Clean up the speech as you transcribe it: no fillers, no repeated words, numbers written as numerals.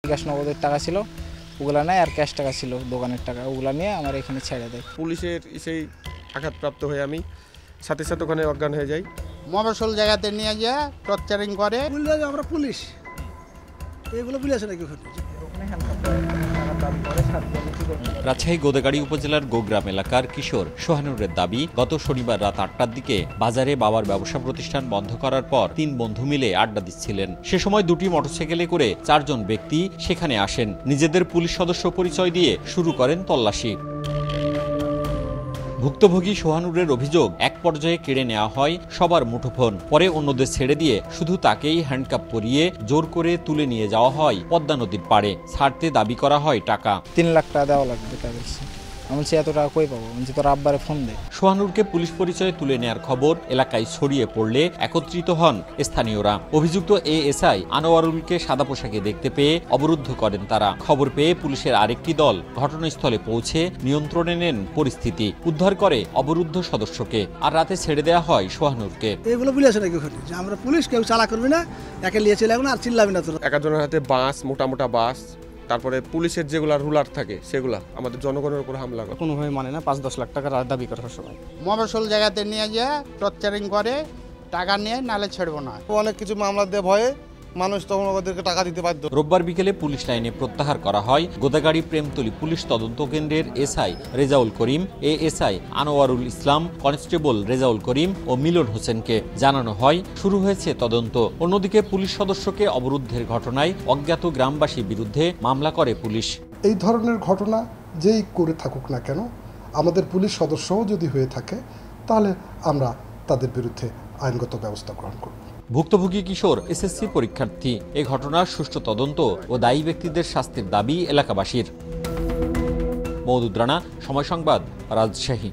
বিকাশ নগদের টাকা ছিল ওগুলা নেয়, আর ক্যাশ টাকা ছিল দোকানের টাকা, ওগুলা নিয়ে আমার এখানে ছেড়ে দেয়। পুলিশের সেই আঘাতপ্রাপ্ত হয়ে আমি সাথে সাথে ওখানে অজ্ঞান হয়ে যাই। মফস্বল জায়গাতে নিয়ে যা টর্চারিং করে। আমরা পুলিশ এগুলো পুলিশ নাকি রাজশাহী গোদাগাড়ী উপজেলার গোগ্রাম এলাকার কিশোর সোহানুরের দাবি, গত শনিবার রাত ৮টার দিকে বাজারে বাবার ব্যবসা প্রতিষ্ঠান বন্ধ করার পর ৩ বন্ধু মিলে আড্ডা দিচ্ছিলেন। সে সময় 2টি মোটরসাইকেলে করে 4 জন ব্যক্তি সেখানে আসেন। নিজেদের পুলিশ সদস্য পরিচয় দিয়ে শুরু করেন তল্লাশি। ভুক্তভোগী সোহানুরের অভিযোগ, এক পর্যায়ে কেড়ে নেওয়া হয় সবার মুঠোফোন, পরে অন্যদের ছেড়ে দিয়ে শুধু তাকেই হ্যান্ডকাপ পরিয়ে জোর করে তুলে নিয়ে যাওয়া হয় পদ্মা নদীর পাড়ে। ছাড়তে দাবি করা হয় টাকা। 3 লাখ টাকা দেওয়া লাগবে তাদের। আমি বলছি এত টাকা কই পাবো? বলছি তোর আব্বারে ফোন দে। সোহানুরকে পুলিশ পরিচয়ে তুলে নেয়ার খবর এলাকায় ছড়িয়ে পড়লে একত্রিত হন স্থানীয়রা। অভিযুক্ত এএসআই আনোয়ারুলকে সাদা পোশাকে দেখতে পেয়ে অবরুদ্ধ করেন তারা। খবর পেয়ে পুলিশের আরেকটি দল ঘটনাস্থলে পৌঁছে নিয়ন্ত্রণে নেন পরিস্থিতি, উদ্ধার করে অবরুদ্ধ সদস্যকে, আর রাতে ছেড়ে দেওয়া হয় সোহানুরকে। এগুলো পুলিশ নাকি আমরা পুলিশ, কেউ চালা করবি না, একে লিয়ে চলে না, আর চিল্লাবি না তোর। একজনের হাতে বাঁশ, মোটা মোটা বাঁশ, তারপরে পুলিশের যেগুলা রুলার থাকে সেগুলা আমাদের জনগণের উপর হামলা করে। কোনোভাবে মানে না, 5-10 লাখ টাকা দাবি করা সবাই। মফস্বল জায়গাতে নিয়ে যা টর্চারিং করে, টাকা নিয়ে নালে ছেড়বো না। অনেক কিছু মামলা দিয়ে ভয়ে মানুষ তখন ওদেরকে টাকা দিতে বাধ্য। রোববার বিকেলে পুলিশ লাইনে প্রত্যাহার করা হয় গোদাগাড়ী প্রেমতলী পুলিশ তদন্ত কেন্দ্রের SI Rezaul Karim, ASI Anwarul Islam, constable Rezaul Karim ও মিলন হোসেনকে। জানানো হয় শুরু হয়েছে তদন্ত। অন্যদিকে পুলিশ সদস্যকে অবরুদ্ধের ঘটনায় অজ্ঞাত গ্রামবাসীর বিরুদ্ধে মামলা করে পুলিশ। এই ধরনের ঘটনা যেই করে থাকুক না কেন, আমাদের পুলিশ সদস্যও যদি হয়ে থাকে তাহলে আমরা তাদের বিরুদ্ধে আইনগত ব্যবস্থা গ্রহণ করব। ভুক্তভোগী কিশোর এসএসসি পরীক্ষার্থী। এ ঘটনার সুষ্ঠু তদন্ত ও দায়ী ব্যক্তিদের শাস্তির দাবি এলাকাবাসীর। মওদুদ রানা, সময় সংবাদ, রাজশাহী।